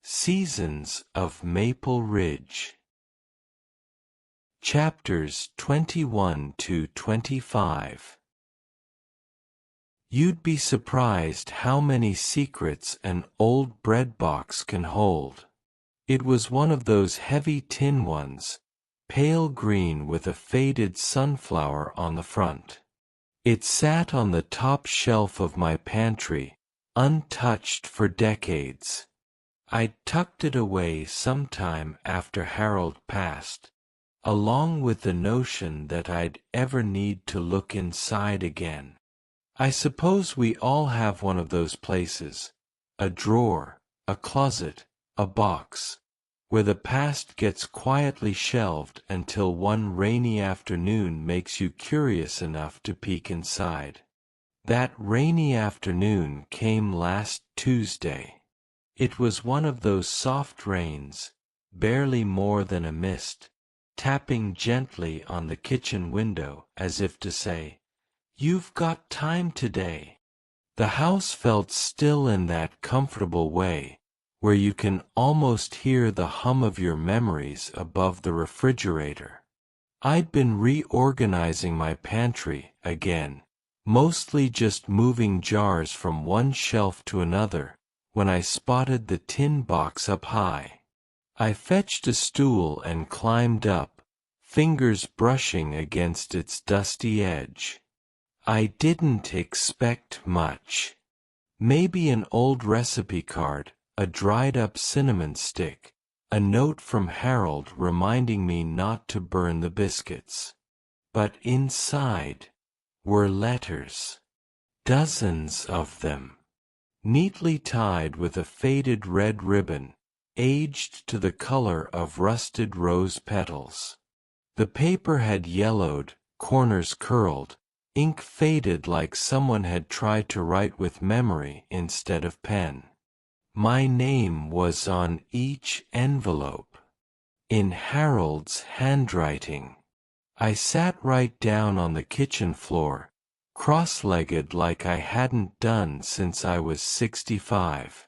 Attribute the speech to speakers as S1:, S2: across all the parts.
S1: Seasons of Maple Ridge. Chapters 21 to 25. You'd be surprised how many secrets an old bread box can hold. It was one of those heavy tin ones, pale green with a faded sunflower on the front. It sat on the top shelf of my pantry, untouched for decades. I'd tucked it away sometime after Harold passed, along with the notion that I'd ever need to look inside again. I suppose we all have one of those places, a drawer, a closet, a box, where the past gets quietly shelved until one rainy afternoon makes you curious enough to peek inside. That rainy afternoon came last Tuesday. It was one of those soft rains, barely more than a mist, tapping gently on the kitchen window as if to say, "You've got time today." The house felt still in that comfortable way, where you can almost hear the hum of your memories above the refrigerator. I'd been reorganizing my pantry again, mostly just moving jars from one shelf to another, when I spotted the tin box up high. I fetched a stool and climbed up, fingers brushing against its dusty edge. I didn't expect much. Maybe an old recipe card, a dried-up cinnamon stick, a note from Harold reminding me not to burn the biscuits. But inside were letters. Dozens of them, neatly tied with a faded red ribbon, aged to the color of rusted rose petals. The paper had yellowed, corners curled, ink faded like someone had tried to write with memory instead of pen. My name was on each envelope, in Harold's handwriting. I sat right down on the kitchen floor, cross-legged like I hadn't done since I was 65.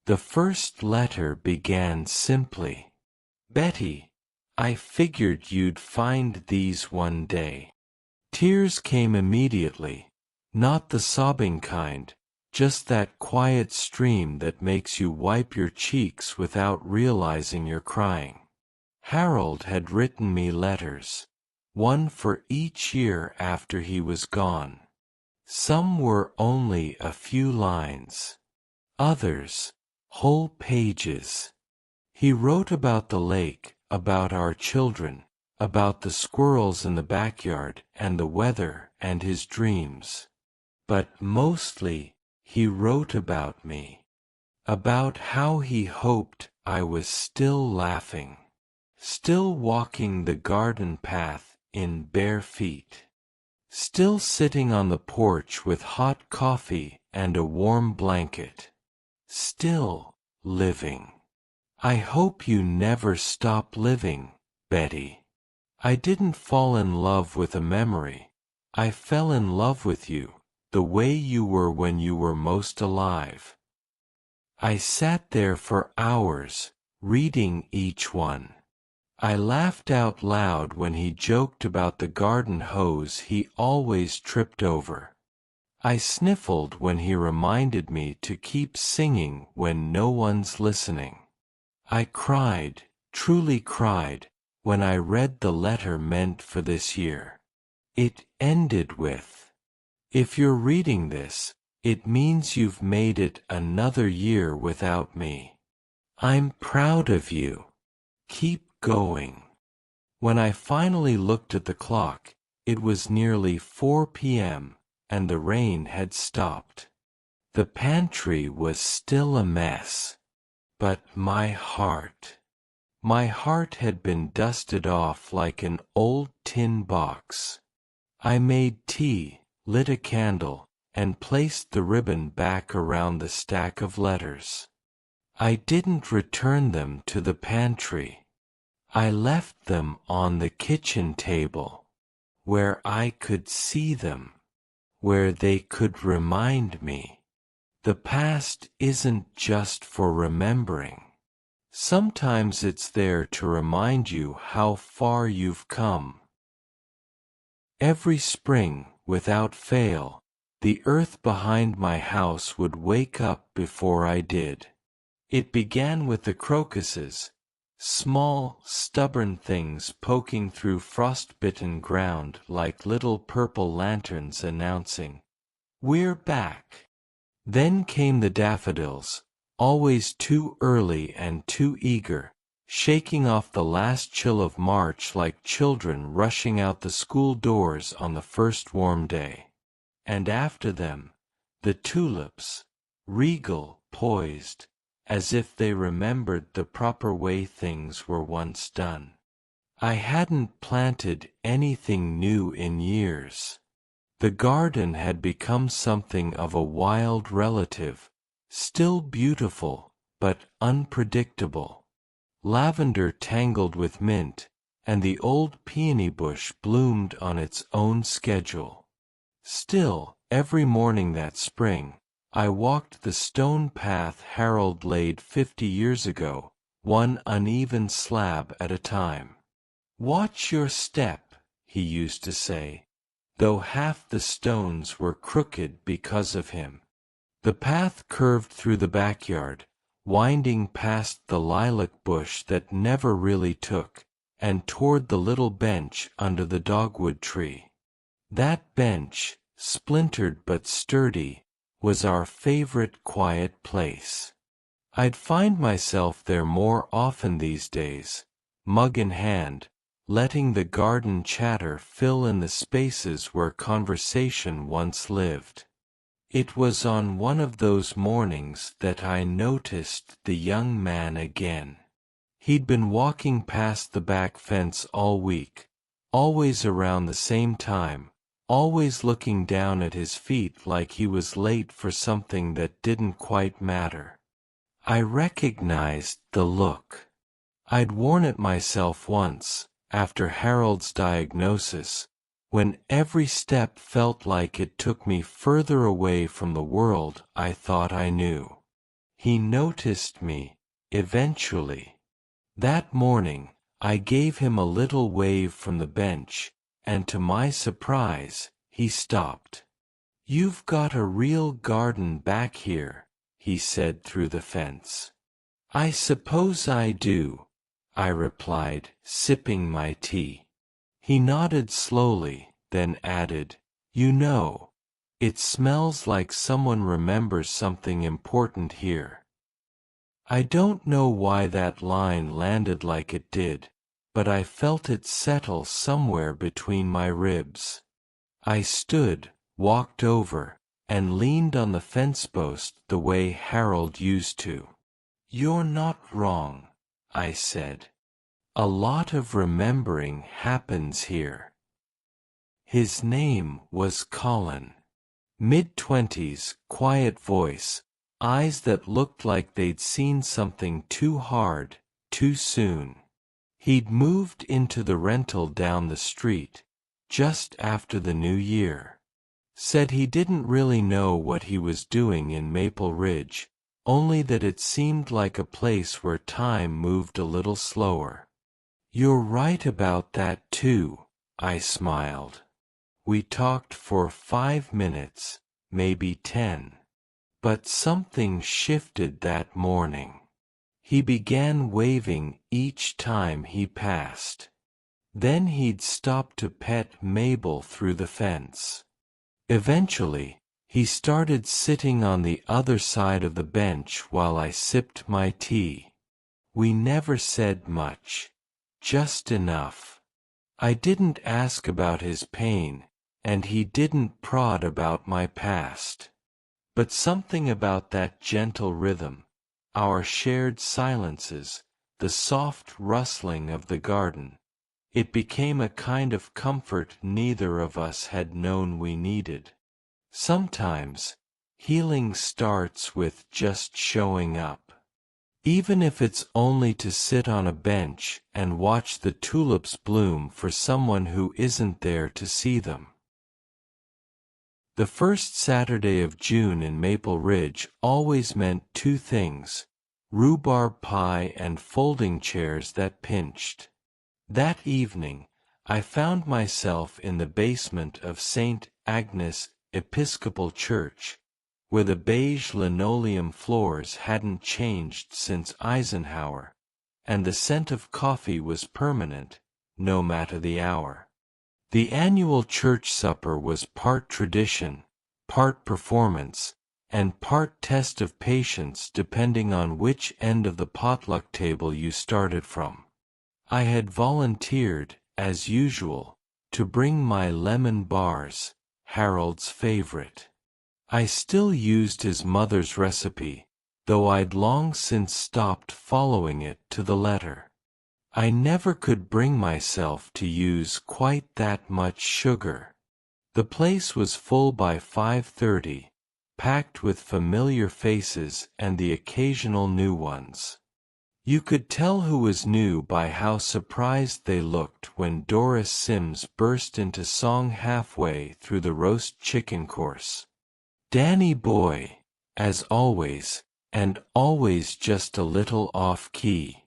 S1: The first letter began simply, "Betty, I figured you'd find these one day." Tears came immediately, not the sobbing kind, just that quiet stream that makes you wipe your cheeks without realizing you're crying. Harold had written me letters, one for each year after he was gone. Some were only a few lines. Others, whole pages. He wrote about the lake, about our children, about the squirrels in the backyard and the weather and his dreams. But mostly, he wrote about me. About how he hoped I was still laughing, still walking the garden path in bare feet, still sitting on the porch with hot coffee and a warm blanket, still living. "I hope you never stop living, Betty. I didn't fall in love with a memory. I fell in love with you, the way you were when you were most alive." I sat there for hours, reading each one. I laughed out loud when he joked about the garden hose he always tripped over. I sniffled when he reminded me to keep singing when no one's listening. I cried, truly cried, when I read the letter meant for this year. It ended with, "If you're reading this, it means you've made it another year without me. I'm proud of you. Keep going." When I finally looked at the clock, it was nearly 4 p.m., and the rain had stopped. The pantry was still a mess. But my heart had been dusted off like an old tin box. I made tea, lit a candle, and placed the ribbon back around the stack of letters. I didn't return them to the pantry. I left them on the kitchen table, where I could see them, where they could remind me. The past isn't just for remembering. Sometimes it's there to remind you how far you've come. Every spring, without fail, the earth behind my house would wake up before I did. It began with the crocuses, small, stubborn things poking through frost-bitten ground like little purple lanterns announcing, "We're back." Then came the daffodils, always too early and too eager, shaking off the last chill of March like children rushing out the school doors on the first warm day. And after them, the tulips, regal, poised, as if they remembered the proper way things were once done. I hadn't planted anything new in years. The garden had become something of a wild relative, still beautiful, but unpredictable. Lavender tangled with mint, and the old peony bush bloomed on its own schedule. Still, every morning that spring, I walked the stone path Harold laid 50 years ago, one uneven slab at a time. "Watch your step," he used to say, though half the stones were crooked because of him. The path curved through the backyard, winding past the lilac bush that never really took, and toward the little bench under the dogwood tree. That bench, splintered but sturdy, was our favorite quiet place. I'd find myself there more often these days, mug in hand, letting the garden chatter fill in the spaces where conversation once lived. It was on one of those mornings that I noticed the young man again. He'd been walking past the back fence all week, always around the same time, always looking down at his feet like he was late for something that didn't quite matter. I recognized the look. I'd worn it myself once, after Harold's diagnosis, when every step felt like it took me further away from the world I thought I knew. He noticed me, eventually. That morning, I gave him a little wave from the bench, and to my surprise, he stopped. "You've got a real garden back here," he said through the fence. "I suppose I do," I replied, sipping my tea. He nodded slowly, then added, "You know, it smells like someone remembers something important here." I don't know why that line landed like it did, but I felt it settle somewhere between my ribs. I stood, walked over, and leaned on the fence post the way Harold used to. "You're not wrong," I said. "A lot of remembering happens here." His name was Colin. Mid-20s, quiet voice, eyes that looked like they'd seen something too hard, too soon. He'd moved into the rental down the street, just after the new year. Said he didn't really know what he was doing in Maple Ridge, only that it seemed like a place where time moved a little slower. "You're right about that too," I smiled. We talked for 5 minutes, maybe 10. But something shifted that morning. He began waving each time he passed. Then he'd stop to pet Mabel through the fence. Eventually, he started sitting on the other side of the bench while I sipped my tea. We never said much, just enough. I didn't ask about his pain, and he didn't prod about my past. But something about that gentle rhythm, our shared silences, the soft rustling of the garden, it became a kind of comfort neither of us had known we needed. Sometimes, healing starts with just showing up. Even if it's only to sit on a bench and watch the tulips bloom for someone who isn't there to see them. The first Saturday of June in Maple Ridge always meant two things: rhubarb pie and folding chairs that pinched. That evening, I found myself in the basement of St. Agnes Episcopal Church, where the beige linoleum floors hadn't changed since Eisenhower, and the scent of coffee was permanent, no matter the hour. The annual church supper was part tradition, part performance, and part test of patience depending on which end of the potluck table you started from. I had volunteered, as usual, to bring my lemon bars, Harold's favorite. I still used his mother's recipe, though I'd long since stopped following it to the letter. I never could bring myself to use quite that much sugar. The place was full by 5:30, packed with familiar faces and the occasional new ones. You could tell who was new by how surprised they looked when Doris Sims burst into song halfway through the roast chicken course. Danny boy, as always, and always just a little off-key.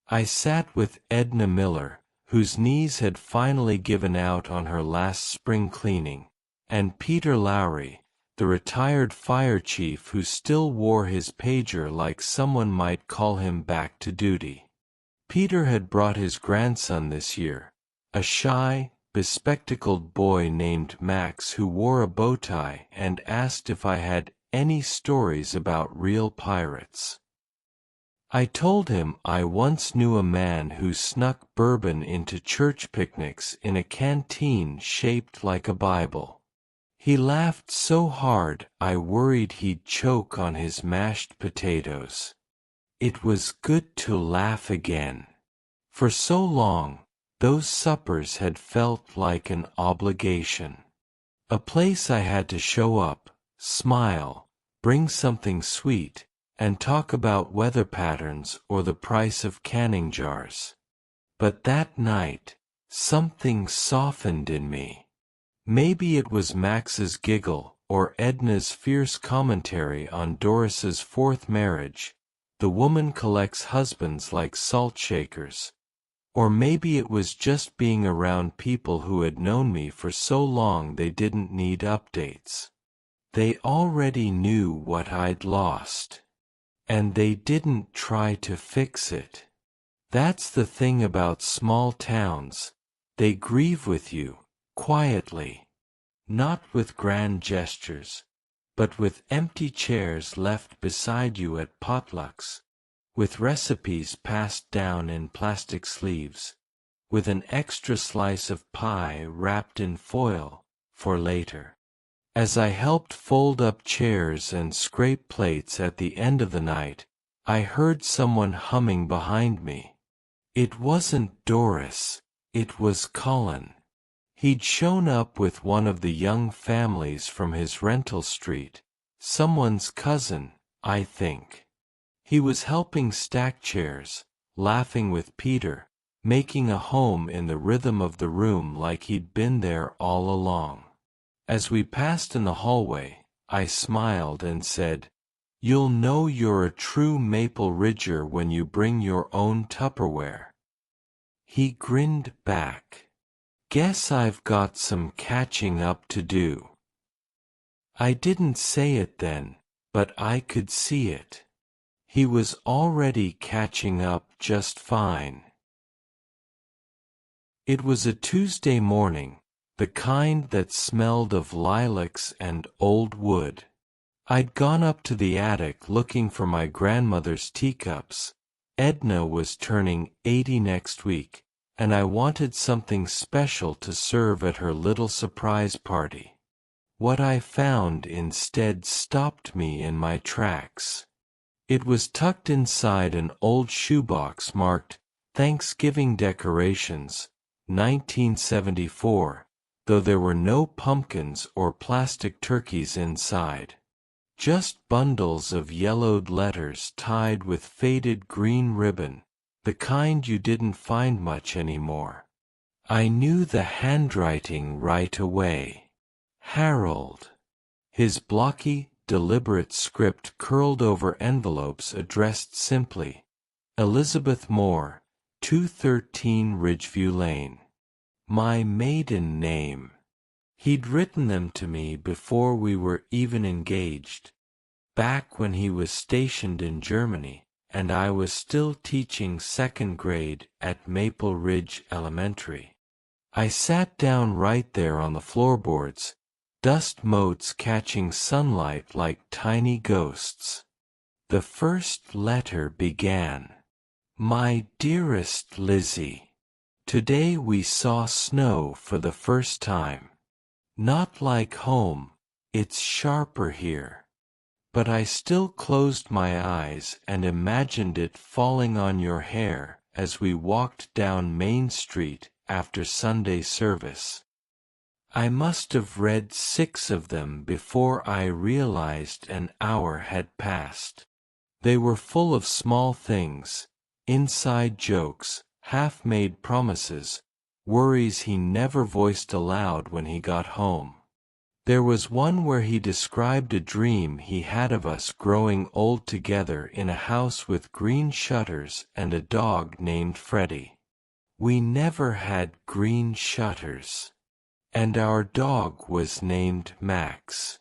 S1: I sat with Edna Miller, whose knees had finally given out on her last spring cleaning, and Peter Lowry, the retired fire chief who still wore his pager like someone might call him back to duty. Peter had brought his grandson this year, a shy, bespectacled boy named Max who wore a bow tie and asked if I had any stories about real pirates. I told him I once knew a man who snuck bourbon into church picnics in a canteen shaped like a Bible. He laughed so hard I worried he'd choke on his mashed potatoes. It was good to laugh again. For so long, those suppers had felt like an obligation. A place I had to show up, smile, bring something sweet, and talk about weather patterns or the price of canning jars. But that night, something softened in me. Maybe it was Max's giggle or Edna's fierce commentary on Doris's fourth marriage, the woman collects husbands like salt shakers. Or maybe it was just being around people who had known me for so long they didn't need updates. They already knew what I'd lost. And they didn't try to fix it. That's the thing about small towns. They grieve with you, quietly. Not with grand gestures, but with empty chairs left beside you at potlucks, with recipes passed down in plastic sleeves, with an extra slice of pie wrapped in foil, for later. As I helped fold up chairs and scrape plates at the end of the night, I heard someone humming behind me. It wasn't Doris, it was Colin. He'd shown up with one of the young families from his rental street, someone's cousin, I think. He was helping stack chairs, laughing with Peter, making a home in the rhythm of the room like he'd been there all along. As we passed in the hallway, I smiled and said, "You'll know you're a true Maple Ridger when you bring your own Tupperware." He grinned back. "Guess I've got some catching up to do." I didn't say it then, but I could see it. He was already catching up just fine. It was a Tuesday morning, the kind that smelled of lilacs and old wood. I'd gone up to the attic looking for my grandmother's teacups. Edna was turning 80 next week, and I wanted something special to serve at her little surprise party. What I found instead stopped me in my tracks. It was tucked inside an old shoebox marked Thanksgiving Decorations, 1974. Though there were no pumpkins or plastic turkeys inside. Just bundles of yellowed letters tied with faded green ribbon, the kind you didn't find much anymore. I knew the handwriting right away. Harold. His blocky, deliberate script curled over envelopes addressed simply, Elizabeth Moore, 213 Ridgeview Lane. My maiden name. He'd written them to me before we were even engaged, back when he was stationed in Germany, and I was still teaching second grade at Maple Ridge Elementary. I sat down right there on the floorboards, dust motes catching sunlight like tiny ghosts. The first letter began, My dearest Lizzie, today we saw snow for the first time. Not like home, it's sharper here. But I still closed my eyes and imagined it falling on your hair as we walked down Main Street after Sunday service. I must have read 6 of them before I realized an hour had passed. They were full of small things, inside jokes, half-made promises, worries he never voiced aloud when he got home. There was one where he described a dream he had of us growing old together in a house with green shutters and a dog named Freddie. We never had green shutters. And our dog was named Max.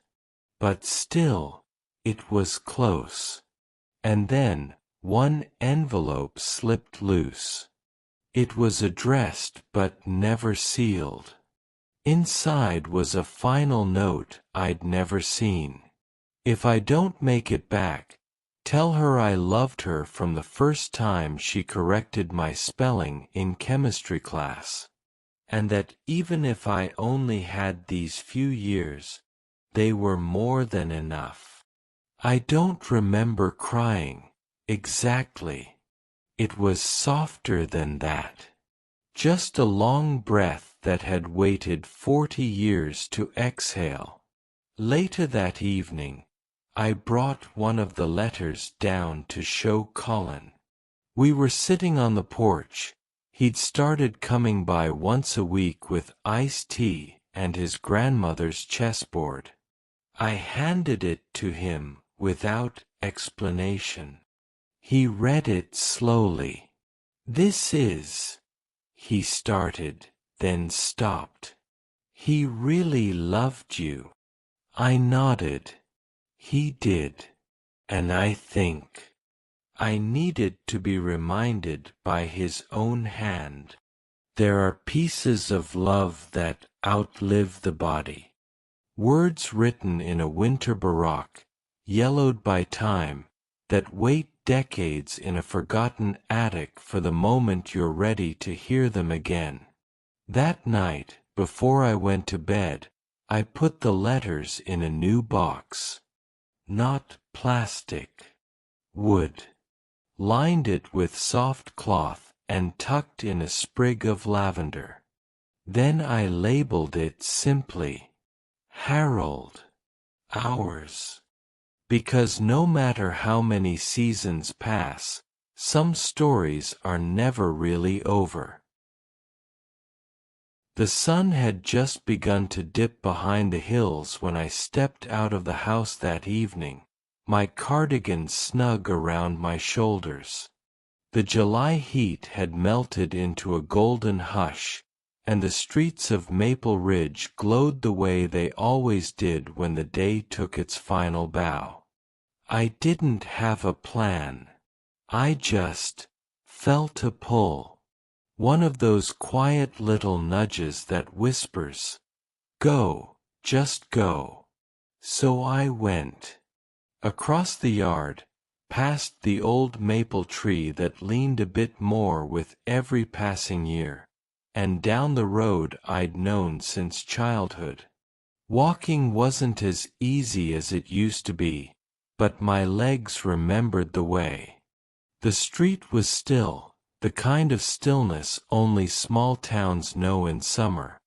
S1: But still, it was close. And then, one envelope slipped loose. It was addressed but never sealed. Inside was a final note I'd never seen. If I don't make it back, tell her I loved her from the first time she corrected my spelling in chemistry class. And that even if I only had these few years, they were more than enough. I don't remember crying, exactly. It was softer than that. Just a long breath that had waited 40 years to exhale. Later that evening, I brought one of the letters down to show Colin. We were sitting on the porch. He'd started coming by once a week with iced tea and his grandmother's chessboard. I handed it to him without explanation. He read it slowly. This is... He started, then stopped. He really loved you. I nodded. He did. And I think I needed to be reminded by his own hand. There are pieces of love that outlive the body. Words written in a winter baroque, yellowed by time, that wait decades in a forgotten attic for the moment you're ready to hear them again. That night, before I went to bed, I put the letters in a new box. Not plastic. Wood. Lined it with soft cloth and tucked in a sprig of lavender. Then I labeled it simply, Harold. Ours. Because no matter how many seasons pass, some stories are never really over. The sun had just begun to dip behind the hills when I stepped out of the house that evening, my cardigan snug around my shoulders. The July heat had melted into a golden hush, and the streets of Maple Ridge glowed the way they always did when the day took its final bow. I didn't have a plan. I just felt a pull. One of those quiet little nudges that whispers, "Go, just go." So I went. Across the yard, past the old maple tree that leaned a bit more with every passing year, and down the road I'd known since childhood. Walking wasn't as easy as it used to be, but my legs remembered the way. The street was still, the kind of stillness only small towns know in summer,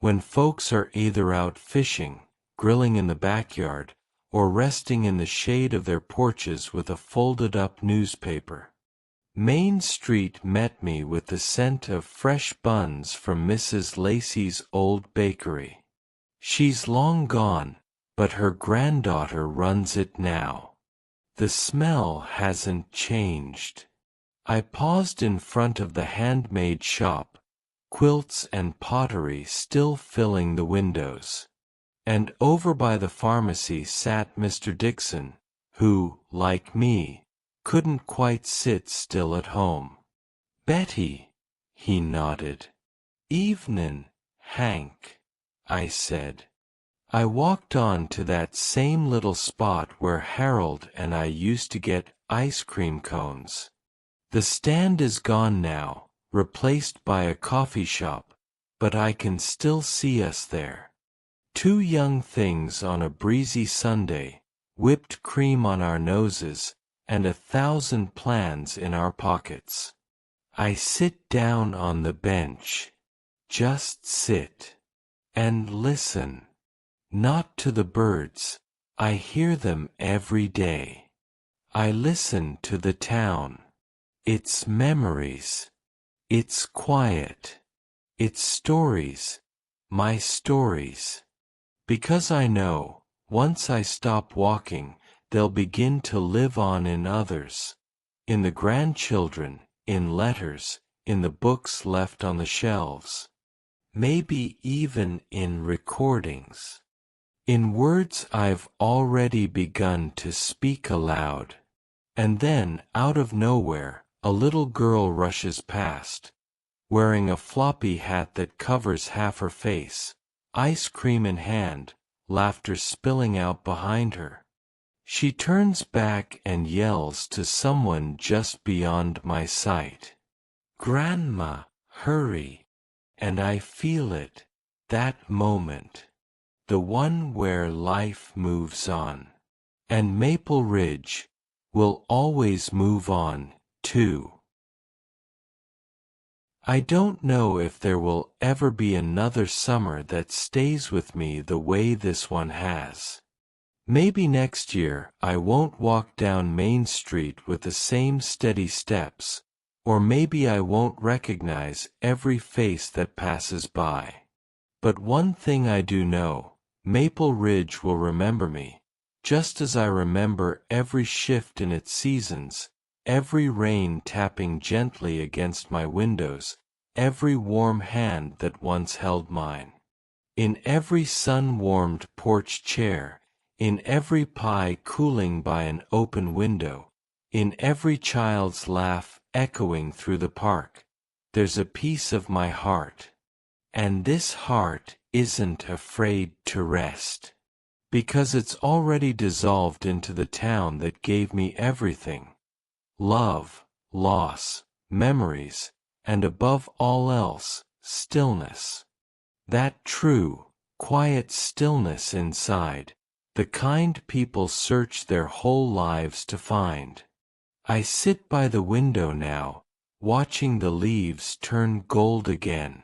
S1: when folks are either out fishing, grilling in the backyard, or resting in the shade of their porches with a folded-up newspaper. Main Street met me with the scent of fresh buns from Mrs. Lacey's old bakery. She's long gone, but her granddaughter runs it now. The smell hasn't changed. I paused in front of the handmade shop, quilts and pottery still filling the windows. And over by the pharmacy sat Mr. Dixon, who, like me, couldn't quite sit still at home. "Betty," he nodded. "Evenin', Hank," I said. I walked on to that same little spot where Harold and I used to get ice cream cones. The stand is gone now, replaced by a coffee shop, but I can still see us there. Two young things on a breezy Sunday, whipped cream on our noses, and 1,000 plans in our pockets. I sit down on the bench. Just sit. And listen. Not to the birds. I hear them every day. I listen to the town. Its memories. Its quiet. Its stories. My stories. Because I know, once I stop walking, they'll begin to live on in others. In the grandchildren, in letters, in the books left on the shelves. Maybe even in recordings. In words I've already begun to speak aloud. And then, out of nowhere, a little girl rushes past, wearing a floppy hat that covers half her face, ice cream in hand, laughter spilling out behind her. She turns back and yells to someone just beyond my sight. "Grandma, hurry!" And I feel it, that moment. The one where life moves on. And Maple Ridge will always move on, too. I don't know if there will ever be another summer that stays with me the way this one has. Maybe next year I won't walk down Main Street with the same steady steps, or maybe I won't recognize every face that passes by. But one thing I do know, Maple Ridge will remember me, just as I remember every shift in its seasons, every rain tapping gently against my windows, every warm hand that once held mine. In every sun-warmed porch chair, in every pie cooling by an open window, in every child's laugh echoing through the park, there's a piece of my heart. And this heart isn't afraid to rest. Because it's already dissolved into the town that gave me everything. Love, loss, memories, and above all else, stillness. That true, quiet stillness inside, the kind people search their whole lives to find. I sit by the window now, watching the leaves turn gold again.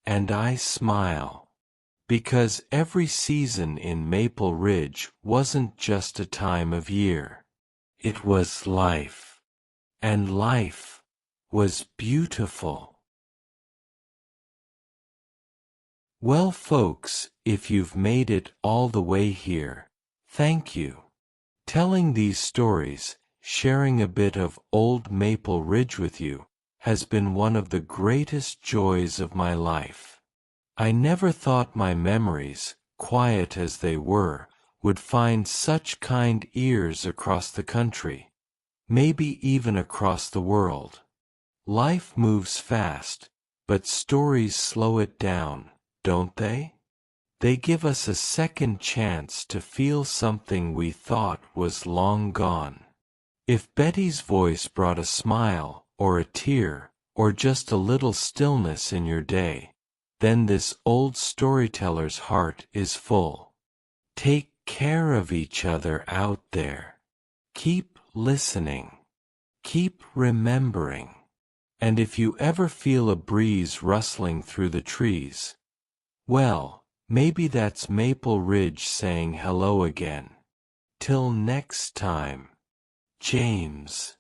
S1: And I smile. Because every season in Maple Ridge wasn't just a time of year. It was life. And life was beautiful. Well, folks, if you've made it all the way here, thank you. Telling these stories, sharing a bit of old Maple Ridge with you, has been one of the greatest joys of my life. I never thought my memories, quiet as they were, would find such kind ears across the country, maybe even across the world. Life moves fast, but stories slow it down, don't they? They give us a second chance to feel something we thought was long gone. If Betty's voice brought a smile, or a tear, or just a little stillness in your day, then this old storyteller's heart is full. Take care of each other out there. Keep listening. Keep remembering. And if you ever feel a breeze rustling through the trees, well, maybe that's Maple Ridge saying hello again. Till next time. James.